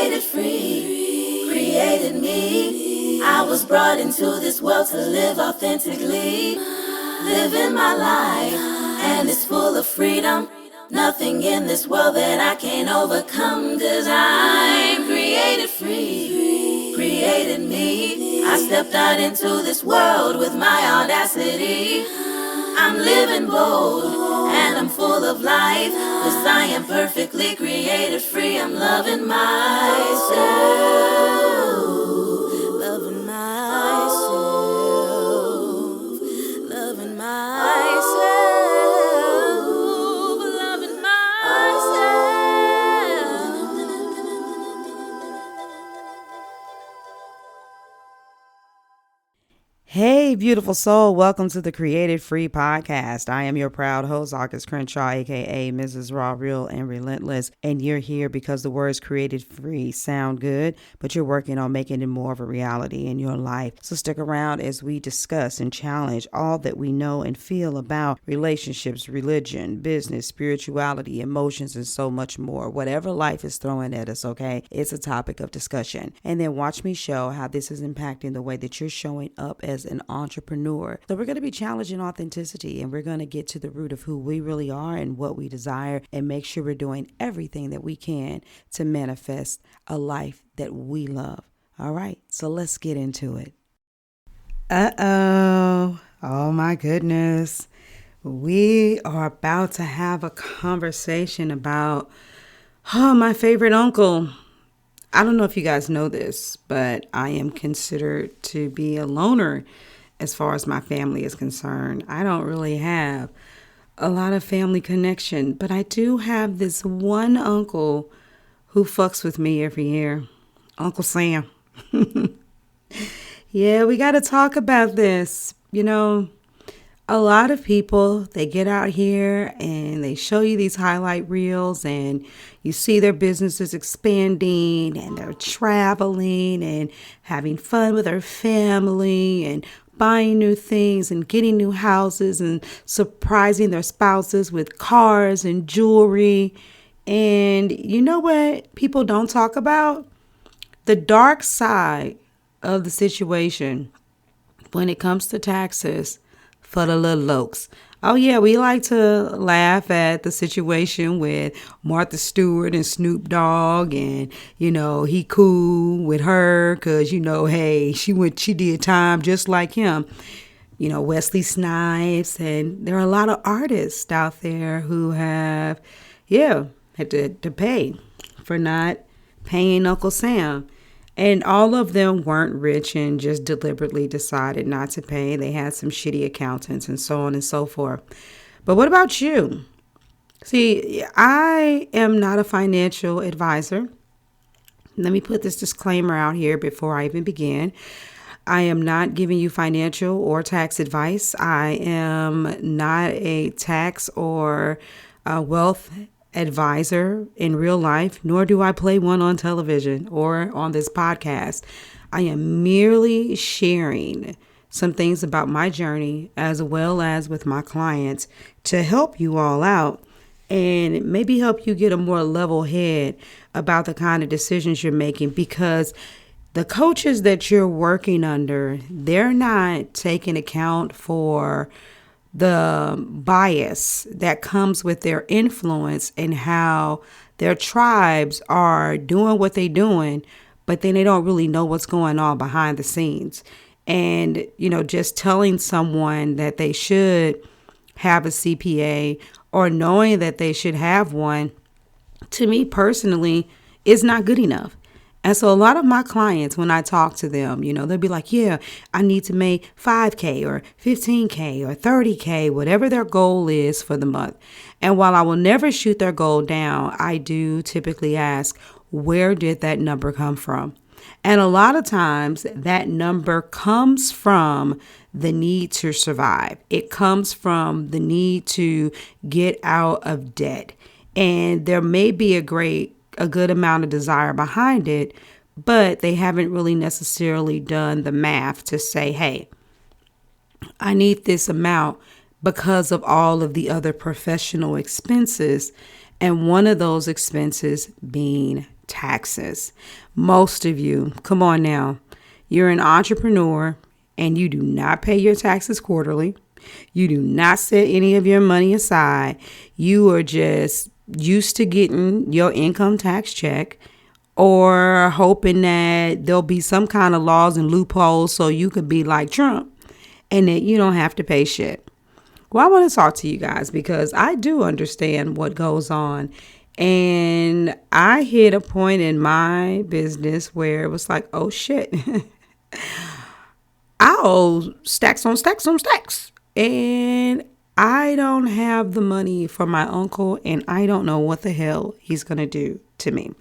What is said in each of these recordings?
created free, created me. I was brought into this world to live authentically, living my life, and it's full of freedom. Nothing in this world that I can't overcome, 'cause I'm created free, created me. I stepped out into this world with my audacity. I'm living bold and I'm full of life, 'cause I am perfectly created free. I'm loving myself, loving myself, loving myself, loving Hey, beautiful soul. Welcome to the Created Free Podcast. I am your proud host, August Crenshaw, a.k.a. Mrs. Raw, Real, and Relentless. And you're here because the words created free sound good, but you're working on making it more of a reality in your life. So stick around as we discuss and challenge all that we know and feel about relationships, religion, business, spirituality, emotions, and so much more. Whatever life is throwing at us, okay? It's a topic of discussion. And then watch me show how this is impacting the way that you're showing up as an entrepreneur. So we're going to be challenging authenticity, and we're going to get to the root of who we really are and what we desire, and make sure we're doing everything that we can to manifest a life that we love. All right, so let's get into it. Oh my goodness. We are about to have a conversation about my favorite uncle. I don't know if you guys know this, but I am considered to be a loner as far as my family is concerned. I don't really have a lot of family connection, but I do have this one uncle who fucks with me every year, Uncle Sam. Yeah, we got to talk about this. You know, a lot of people, they get out here and they show you these highlight reels, and you see their businesses expanding and they're traveling and having fun with their family and buying new things and getting new houses and surprising their spouses with cars and jewelry. And you know what people don't talk about? The dark side of the situation when it comes to taxes for the little lokes. Oh yeah, we like to laugh at the situation with Martha Stewart and Snoop Dogg, and you know he cool with her because hey, she did time just like him. Wesley Snipes, and there are a lot of artists out there who have had to pay for not paying Uncle Sam. And all of them weren't rich and just deliberately decided not to pay. They had some shitty accountants and so on and so forth. But what about you? See, I am not a financial advisor. Let me put this disclaimer out here before I even begin. I am not giving you financial or tax advice. I am not a tax or wealth advisor in real life, nor do I play one on television or on this podcast. I am merely sharing some things about my journey as well as with my clients to help you all out and maybe help you get a more level head about the kind of decisions you're making, because the coaches that you're working under, they're not taking account for the bias that comes with their influence and how their tribes are doing what they're doing, but then they don't really know what's going on behind the scenes. And, just telling someone that they should have a CPA or knowing that they should have one, to me personally, is not good enough. And so a lot of my clients, when I talk to them, they'll be like, yeah, I need to make 5K or 15K or 30K, whatever their goal is for the month. And while I will never shoot their goal down, I do typically ask, where did that number come from? And a lot of times that number comes from the need to survive. It comes from the need to get out of debt. And there may be a good amount of desire behind it, but they haven't really necessarily done the math to say, hey, I need this amount because of all of the other professional expenses. And one of those expenses being taxes. Most of you, come on now, you're an entrepreneur and you do not pay your taxes quarterly. You do not set any of your money aside. You are just used to getting your income tax check or hoping that there'll be some kind of laws and loopholes so you could be like Trump and that you don't have to pay shit. Well, I want to talk to you guys because I do understand what goes on. And I hit a point in my business where it was like, oh shit, I owe stacks on stacks on stacks. And I don't have the money for my uncle, and I don't know what the hell he's going to do to me.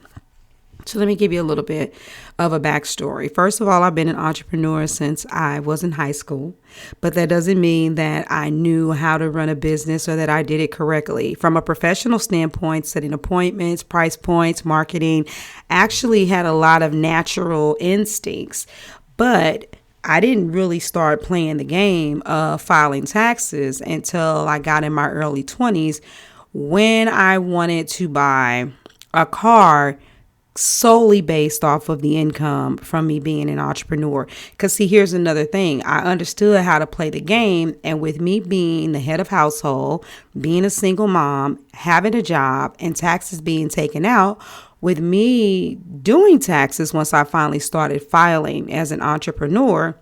So let me give you a little bit of a backstory. First of all, I've been an entrepreneur since I was in high school, but that doesn't mean that I knew how to run a business or that I did it correctly. From a professional standpoint, setting appointments, price points, marketing, actually had a lot of natural instincts, but I didn't really start playing the game of filing taxes until I got in my early 20s when I wanted to buy a car solely based off of the income from me being an entrepreneur. Because see, here's another thing. I understood how to play the game. And with me being the head of household, being a single mom, having a job, and taxes being taken out, with me doing taxes, once I finally started filing as an entrepreneur,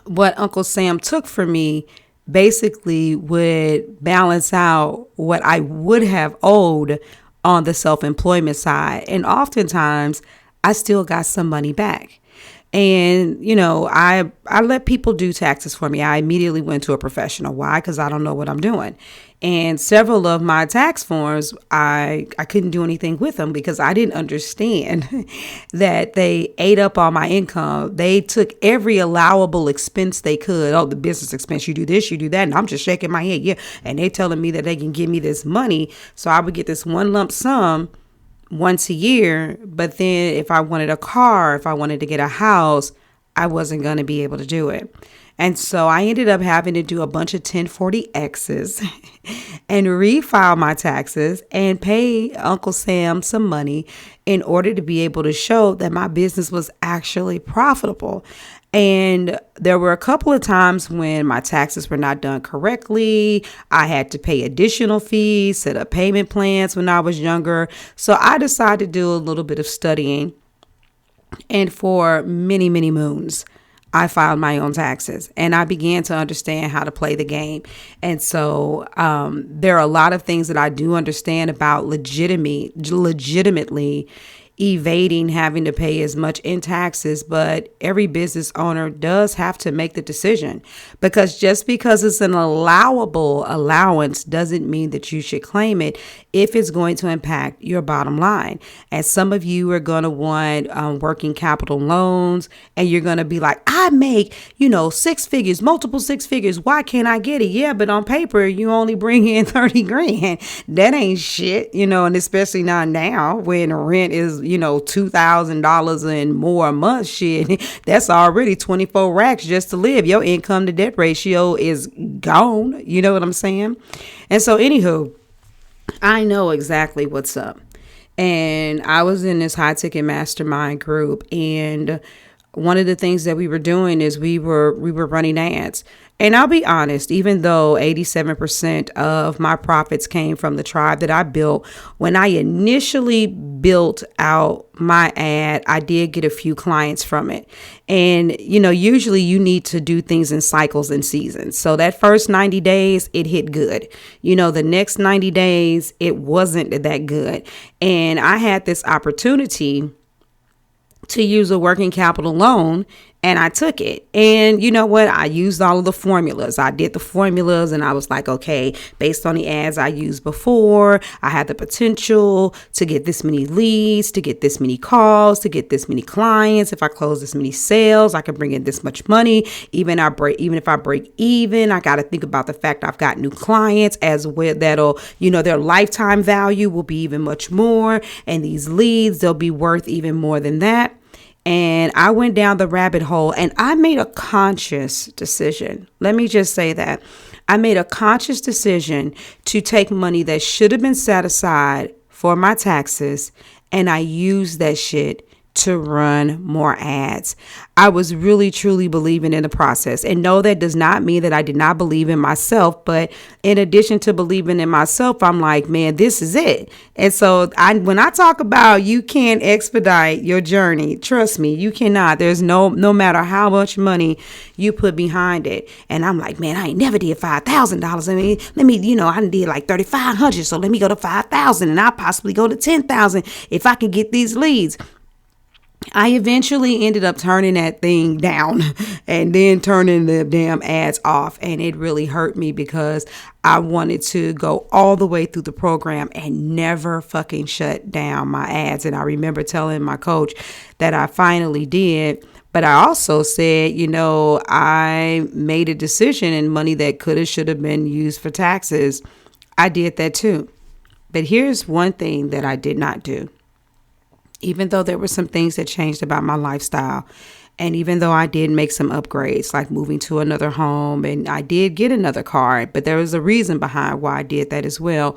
what Uncle Sam took for me basically would balance out what I would have owed on the self-employment side. And oftentimes I still got some money back. And, you know, I let people do taxes for me. I immediately went to a professional. Why? Because I don't know what I'm doing. And several of my tax forms, I couldn't do anything with them because I didn't understand that they ate up all my income. They took every allowable expense they could. Oh, the business expense, you do this, you do that. And I'm just shaking my head. Yeah. And they telling me that they can give me this money. So I would get this one lump sum once a year. But then if I wanted a car, if I wanted to get a house, I wasn't going to be able to do it. And so I ended up having to do a bunch of 1040Xs and refile my taxes and pay Uncle Sam some money in order to be able to show that my business was actually profitable. And there were a couple of times when my taxes were not done correctly. I had to pay additional fees, set up payment plans when I was younger. So I decided to do a little bit of studying. And for many, many moons, I filed my own taxes and I began to understand how to play the game. And so there are a lot of things that I do understand about legitimately evading having to pay as much in taxes, but every business owner does have to make the decision, because just because it's an allowable allowance doesn't mean that you should claim it if it's going to impact your bottom line. And some of you are going to want working capital loans, and you're going to be like, I make, six figures, multiple six figures. Why can't I get it? Yeah, but on paper, you only bring in 30 grand. That ain't shit, and especially not now when rent is, $2,000 and more a month. Shit, that's already 24 racks just to live. Your income to debt ratio is gone. You know what I'm saying? And so anywho, I know exactly what's up. And I was in this high ticket mastermind group, and one of the things that we were doing is we were running ads. And I'll be honest, even though 87% of my profits came from the tribe that I built, when I initially built out my ad, I did get a few clients from it. And, usually you need to do things in cycles and seasons. So that first 90 days, it hit good. The next 90 days, it wasn't that good. And I had this opportunity to use a working capital loan, and I took it. And you know what? I used all of the formulas. I did the formulas, and I was like, okay, based on the ads I used before, I had the potential to get this many leads, to get this many calls, to get this many clients. If I close this many sales, I can bring in this much money. Even if I break even, I got to think about the fact I've got new clients as well. That'll, their lifetime value will be even much more. And these leads, they'll be worth even more than that. And I went down the rabbit hole, and I made a conscious decision. Let me just say that. I made a conscious decision to take money that should have been set aside for my taxes and I used that shit to run more ads. I was really truly believing in the process. And no, that does not mean that I did not believe in myself. But in addition to believing in myself, I'm like, man, this is it. And so when I talk about you can't expedite your journey, trust me, you cannot. There's no matter how much money you put behind it. And I'm like, man, I ain't never did $5,000. I mean, I did like 3,500. So let me go to 5,000 and I'll possibly go to 10,000 if I can get these leads. I eventually ended up turning that thing down and then turning the damn ads off. And it really hurt me because I wanted to go all the way through the program and never fucking shut down my ads. And I remember telling my coach that I finally did. But I also said, I made a decision, and money that could have, should have been used for taxes, I did that too. But here's one thing that I did not do. Even though there were some things that changed about my lifestyle, and even though I did make some upgrades, like moving to another home, and I did get another car, but there was a reason behind why I did that as well.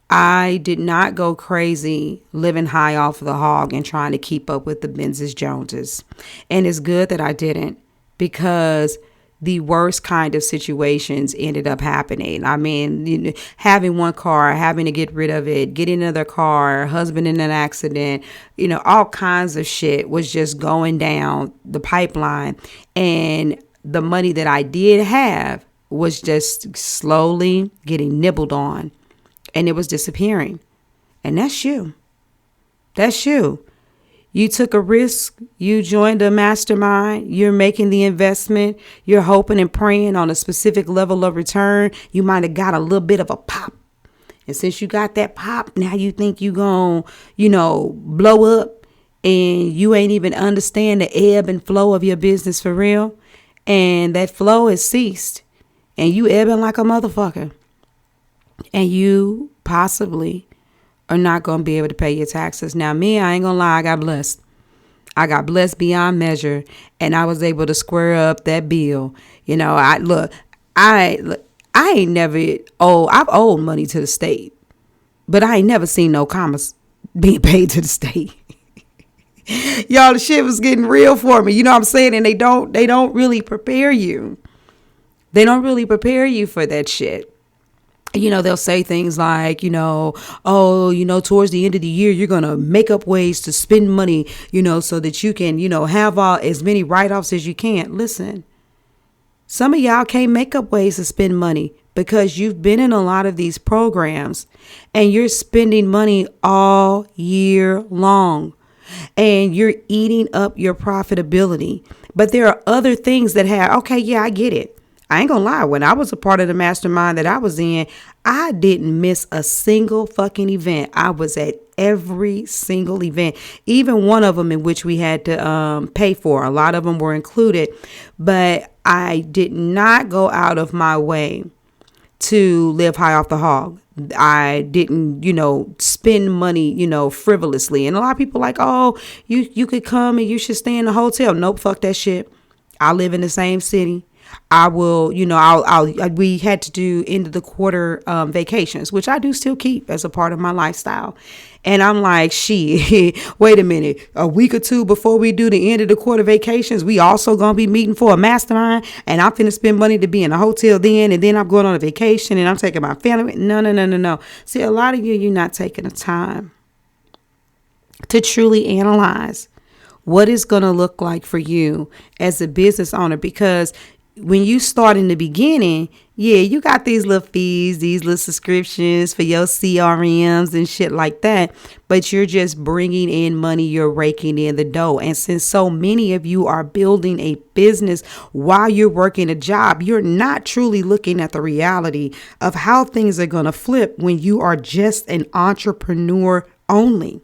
I did not go crazy living high off of the hog and trying to keep up with the Benzes Joneses. And it's good that I didn't, because the worst kind of situations ended up happening. I mean, having one car, having to get rid of it, getting another car, husband in an accident, all kinds of shit was just going down the pipeline. And the money that I did have was just slowly getting nibbled on, and it was disappearing. And that's you. That's you. You took a risk. You joined a mastermind. You're making the investment. You're hoping and praying on a specific level of return. You might have got a little bit of a pop. And since you got that pop, now you think you going to, blow up, and you ain't even understand the ebb and flow of your business for real. And that flow has ceased, and you ebbing like a motherfucker. And you possibly are not going to be able to pay your taxes. Now, me, I ain't going to lie, I got blessed. I got blessed beyond measure, and I was able to square up that bill. I ain't never I've owed money to the state, but I ain't never seen no commas being paid to the state. Y'all, the shit was getting real for me. You know what I'm saying? And they don't really prepare you. They don't really prepare you for that shit. They'll say things like, towards the end of the year, you're going to make up ways to spend money, so that you can, have as many write-offs as you can. Listen, some of y'all can't make up ways to spend money because you've been in a lot of these programs and you're spending money all year long and you're eating up your profitability. But there are other things that I get it. I ain't gonna lie. When I was a part of the mastermind that I was in, I didn't miss a single fucking event. I was at every single event, even one of them in which we had to pay for. A lot of them were included, but I did not go out of my way to live high off the hog. I didn't, spend money, frivolously. And a lot of people like, oh, you could come and you should stay in the hotel. Nope, fuck that shit. I live in the same city. I will, we had to do end of the quarter vacations, which I do still keep as a part of my lifestyle. And I'm like, shit, wait a minute, a week or two before we do the end of the quarter vacations, we also going to be meeting for a mastermind, and I'm finna spend money to be in a hotel then, and then I'm going on a vacation and I'm taking my family. No. See, a lot of you're not taking the time to truly analyze what it's going to look like for you as a business owner, because when you start in the beginning, you got these little fees, these little subscriptions for your CRMs and shit like that. But you're just bringing in money. You're raking in the dough. And since so many of you are building a business while you're working a job, you're not truly looking at the reality of how things are going to flip when you are just an entrepreneur only.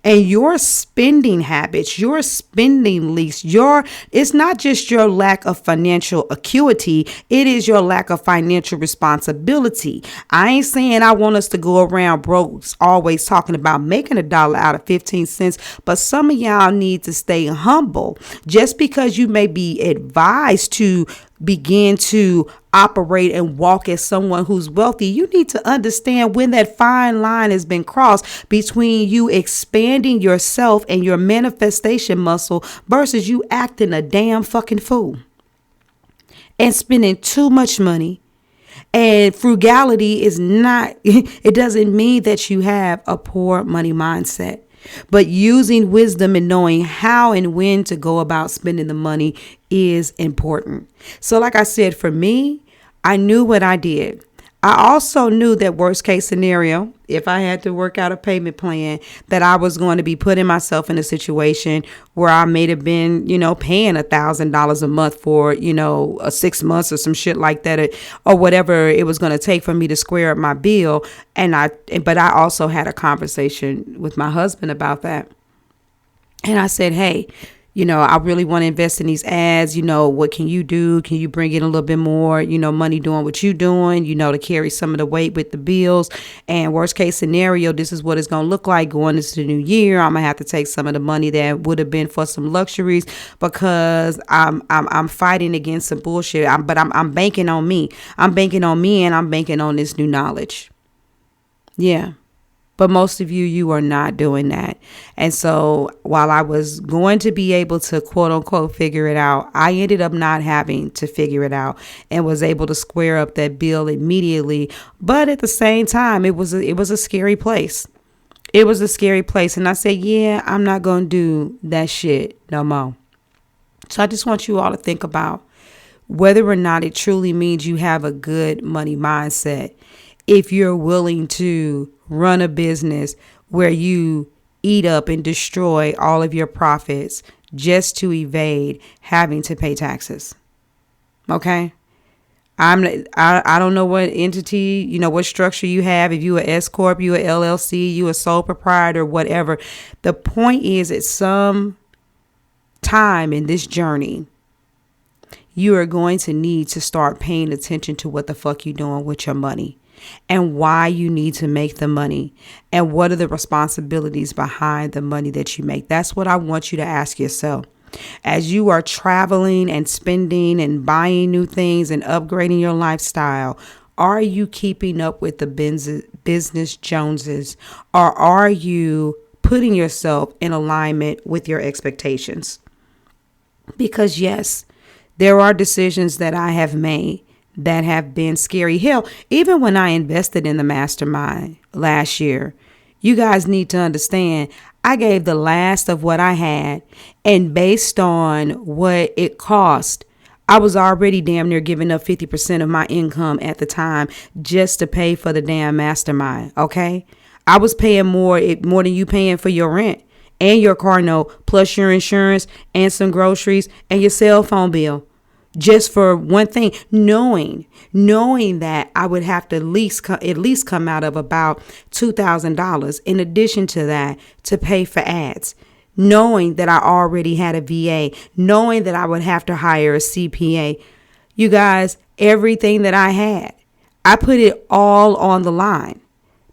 And your spending habits, your spending leaks, it's not just your lack of financial acuity, it is your lack of financial responsibility. I ain't saying I want us to go around broke always talking about making $1 out of 15 cents, but some of y'all need to stay humble. Just because you may be advised to begin to operate and walk as someone who's wealthy, you need to understand when that fine line has been crossed between you expanding yourself and your manifestation muscle versus you acting a damn fucking fool and spending too much money. And frugality is not, it doesn't mean that you have a poor money mindset. But using wisdom and knowing how and when to go about spending the money is important. So like I said, for me, I knew what I did. I also knew that worst case scenario, if I had to work out a payment plan, that I was going to be putting myself in a situation where I may have been, paying $1,000 a month for, a 6 months or some shit like that, or whatever it was going to take for me to square up my bill. But I also had a conversation with my husband about that. And I said, hey, I really want to invest in these ads. What can you do? Can you bring in a little bit more, money doing what you're doing, to carry some of the weight with the bills? And worst case scenario, this is what it's going to look like going into the new year. I'm going to have to take some of the money that would have been for some luxuries because I'm fighting against some bullshit. But I'm banking on me. I'm banking on me and I'm banking on this new knowledge. Yeah. But most of you are not doing that. And so while I was going to be able to quote unquote figure it out, I ended up not having to figure it out and was able to square up that bill immediately. But at the same time, it was a scary place. It was a scary place. And I said, yeah, I'm not going to do that shit no more. So I just want you all to think about whether or not it truly means you have a good money mindset. If you're willing to run a business where you eat up and destroy all of your profits just to evade having to pay taxes. Okay? I don't know what entity, what structure you have. If you a S corp, you a LLC, you a sole proprietor, whatever. The point is, at some time in this journey, you are going to need to start paying attention to what the fuck you're doing with your money. And why you need to make the money and what are the responsibilities behind the money that you make. That's what I want you to ask yourself. As you are traveling and spending and buying new things and upgrading your lifestyle, are you keeping up with the business Joneses, or are you putting yourself in alignment with your expectations? Because yes, there are decisions that I have made that have been scary. Hell, even when I invested in the mastermind last year, you guys need to understand, I gave the last of what I had, and based on what it cost, I was already damn near giving up 50% of my income at the time just to pay for the damn mastermind. Okay. I was paying more than you paying for your rent and your car note, plus your insurance and some groceries and your cell phone bill. Just for one thing, knowing that I would have to at least come out of about $2,000 in addition to that to pay for ads, knowing that I already had a VA, knowing that I would have to hire a CPA. You guys, everything that I had, I put it all on the line.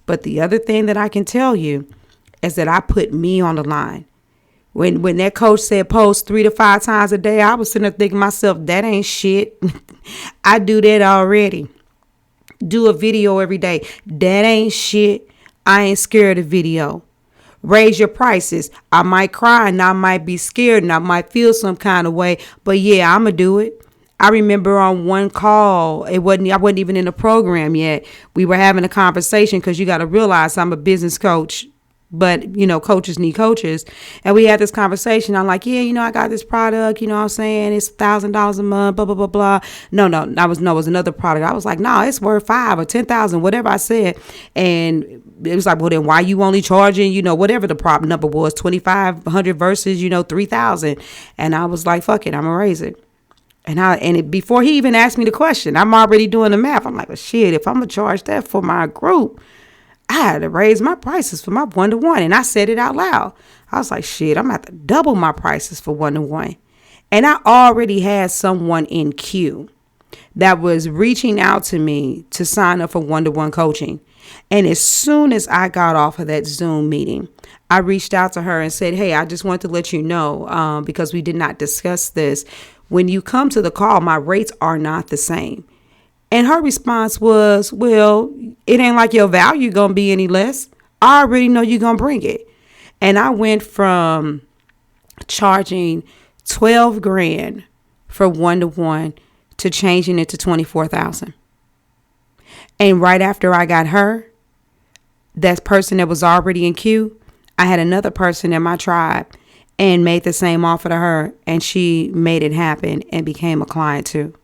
But the other thing that I can tell you is that I put me on the line. When that coach said post 3 to 5 times a day, I was sitting there thinking to myself, that ain't shit. I do that already. Do a video every day. That ain't shit. I ain't scared of video. Raise your prices. I might cry and I might be scared and I might feel some kind of way. But yeah, I'm going to do it. I remember on one call, I wasn't even in the program yet. We were having a conversation because you got to realize I'm a business coach. But, coaches need coaches. And we had this conversation. I'm like, yeah, I got this product, what I'm saying? It's $1,000 a month, blah, blah, blah, blah. No, it was another product. I was like, no, it's worth 5 or 10,000, whatever I said. And it was like, well, then why you only charging, whatever the prop number was, 2,500 versus, 3,000. And I was like, fuck it, I'm going to raise it. Before he even asked me the question, I'm already doing the math. I'm like, well, shit, if I'm going to charge that for my group, I had to raise my prices for my 1-to-1. And I said it out loud. I was like, shit, I'm going to have to double my prices for 1-to-1. And I already had someone in queue that was reaching out to me to sign up for 1-to-1 coaching. And as soon as I got off of that Zoom meeting, I reached out to her and said, hey, I just want to let you know, because we did not discuss this. When you come to the call, my rates are not the same. And her response was, well, it ain't like your value going to be any less. I already know you're going to bring it. And I went from charging 12 grand for 1-to-1 to changing it to 24,000. And right after I got her, that person that was already in queue, I had another person in my tribe and made the same offer to her, and she made it happen and became a client too.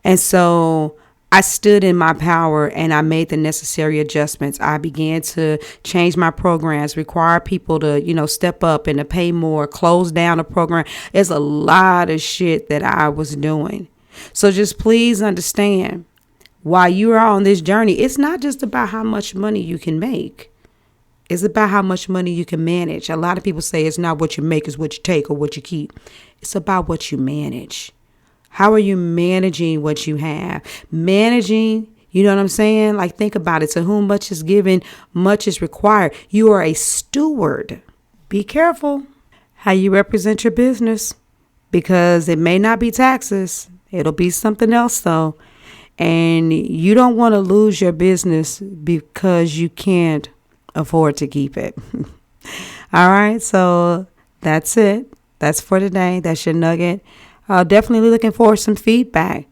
And so I stood in my power and I made the necessary adjustments. I began to change my programs, require people to, step up and to pay more, close down a program. There's a lot of shit that I was doing. So just please understand, while you are on this journey, it's not just about how much money you can make. It's about how much money you can manage. A lot of people say it's not what you make, it's what you take or what you keep. It's about what you manage. How are you managing what you have? Managing, you know what I'm saying? Like, think about it. To whom much is given, much is required. You are a steward. Be careful how you represent your business, because it may not be taxes. It'll be something else though. And you don't want to lose your business because you can't afford to keep it. All right. So that's it. That's for today. That's your nugget. Definitely looking for some feedback.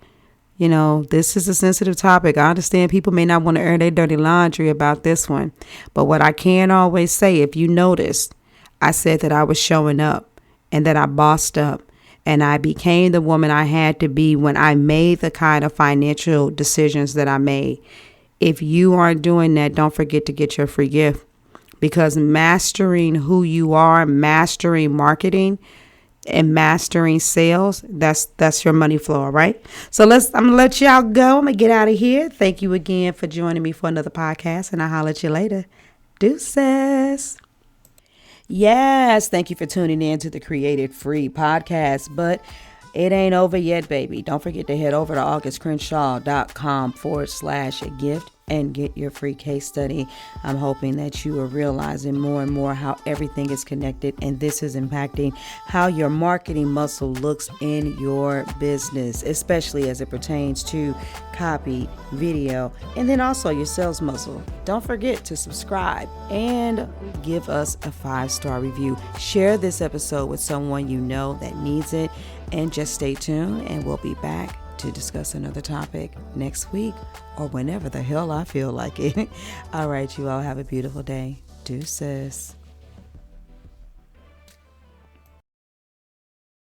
This is a sensitive topic. I understand people may not want to air their dirty laundry about this one. But what I can always say, if you noticed, I said that I was showing up and that I bossed up and I became the woman I had to be when I made the kind of financial decisions that I made. If you aren't doing that, don't forget to get your free gift, because mastering who you are, mastering marketing, and mastering sales, that's your money flow, right? So I'm gonna let y'all go. I'm gonna get out of here. Thank you again for joining me for another podcast, and I'll holler at you later. Deuces. Yes, thank you for tuning in to the Created Free podcast, but it ain't over yet, baby. Don't forget to head over to augustcrenshaw.com/gift and get your free case study. I'm hoping that you are realizing more and more how everything is connected, and this is impacting how your marketing muscle looks in your business, especially as it pertains to copy, video, and then also your sales muscle. Don't forget to subscribe and give us a 5-star review. Share this episode with someone you know that needs it, and just stay tuned, and we'll be back to discuss another topic next week or whenever the hell I feel like it. All right, you all have a beautiful day. Deuces.